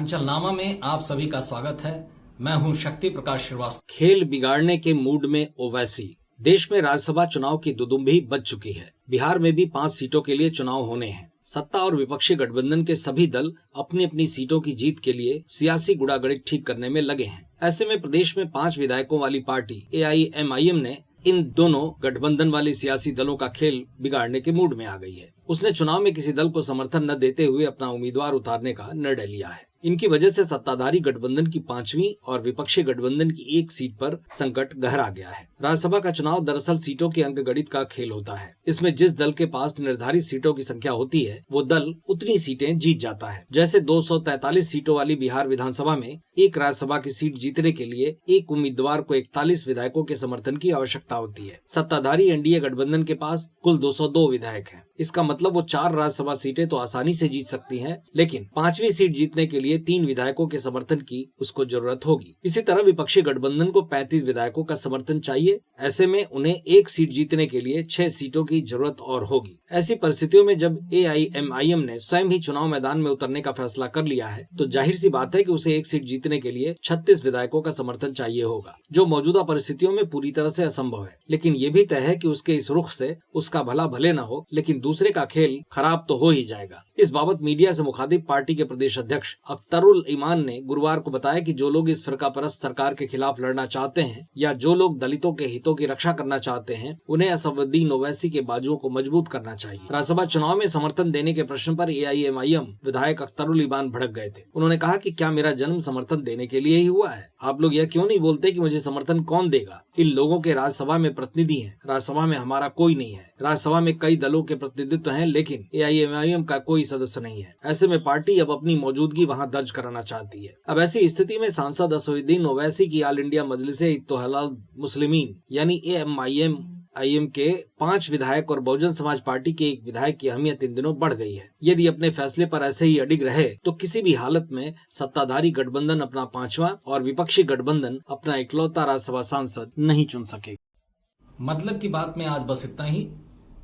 उत्तरांचल नामा में आप सभी का स्वागत है। मैं हूं शक्ति प्रकाश श्रीवास्तव। खेल बिगाड़ने के मूड में ओवैसी। देश में राज्यसभा चुनाव की दुदुम्भी बज चुकी है। बिहार में भी 5 सीटों के लिए चुनाव होने हैं। सत्ता और विपक्षी गठबंधन के सभी दल अपनी अपनी सीटों की जीत के लिए सियासी गुड़ागड़ित ठीक करने में लगे हैं। ऐसे में प्रदेश में 5 विधायकों वाली पार्टी AIMIM ने इन दोनों गठबंधन वाले सियासी दलों का खेल बिगाड़ने के मूड में आ गई है। उसने चुनाव में किसी दल को समर्थन न देते हुए अपना उम्मीदवार उतारने का निर्णय लिया है। इनकी वजह से सत्ताधारी गठबंधन की 5वीं और विपक्षी गठबंधन की 1 सीट पर संकट गहरा गया है। राज्यसभा का चुनाव दरअसल सीटों की अंकगणित का खेल होता है। इसमें जिस दल के पास निर्धारित सीटों की संख्या होती है वो दल उतनी सीटें जीत जाता है। जैसे 243 सीटों वाली बिहार विधानसभा में एक राज्यसभा की सीट जीतने के लिए एक उम्मीदवार को 41 विधायकों के समर्थन की आवश्यकता होती है। सत्ताधारी NDA गठबंधन के पास कुल 202 विधायक हैं। इसका मतलब वो 4 राज्यसभा सीटें तो आसानी से जीत सकती हैं, लेकिन 5वीं सीट जीतने के लिए 3 विधायकों के समर्थन की उसको जरूरत होगी। इसी तरह विपक्षी गठबंधन को 35 विधायकों का समर्थन चाहिए। ऐसे में उन्हें 1 सीट जीतने के लिए 6 सीटों की जरूरत और होगी। ऐसी परिस्थितियों में जब AIMIM ने स्वयं ही चुनाव मैदान में उतरने का फैसला कर लिया है तो जाहिर सी बात है कि उसे 1 सीट जीतने के लिए 36 विधायकों का समर्थन चाहिए होगा, जो मौजूदा परिस्थितियों में पूरी तरह से असंभव है। लेकिन ये भी तय है कि उसके इस रुख से उसका भला भले न हो, लेकिन दूसरे का खेल खराब तो हो ही जाएगा। इस बाबत मीडिया से मुखातिब पार्टी के प्रदेश अध्यक्ष अख्तरुल ईमान ने गुरुवार को बताया कि जो लोग इस फिरकापरस्त सरकार के खिलाफ लड़ना चाहते हैं या जो लोग दलितों के हितों की रक्षा करना चाहते हैं, उन्हें असदुद्दीन ओवैसी के बाजुओं को मजबूत करना चाहिए। राज्यसभा चुनाव में समर्थन देने के प्रश्न पर AIMIM विधायक अख्तरुल ईमान भड़क गए थे। उन्होंने कहा कि क्या मेरा जन्म समर्थन देने के लिए ही हुआ है? आप लोग यह क्यों नहीं बोलते कि मुझे समर्थन कौन देगा? इन लोगों के राज्यसभा में प्रतिनिधि हैं। राज्यसभा में हमारा कोई नहीं है। राज्यसभा में कई दलों के प्रतिनिधित्व हैं, लेकिन AIMIM का कोई सदस्य नहीं है। ऐसे में पार्टी अब अपनी मौजूदगी वहां दर्ज कराना चाहती है। अब ऐसी स्थिति में सांसद असदुद्दीन ओवैसी की ऑल इंडिया मजलिस-ए-इत्तेहादुल मुस्लिमीन यानी AIMIM के 5 विधायक और बहुजन समाज पार्टी के 1 विधायक की अहमियत इन दिनों बढ़ गई है। यदि अपने फैसले पर ऐसे ही अडिग रहे तो किसी भी हालत में सत्ताधारी गठबंधन अपना 5वां और विपक्षी गठबंधन अपना इकलौता राज्यसभा सांसद नहीं चुन सकेगा। मतलब की बात में आज बस इतना ही।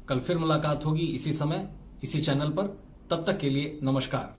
कल फिर मुलाकात होगी इसी समय, इसी चैनल पर। तब तक के लिए नमस्कार।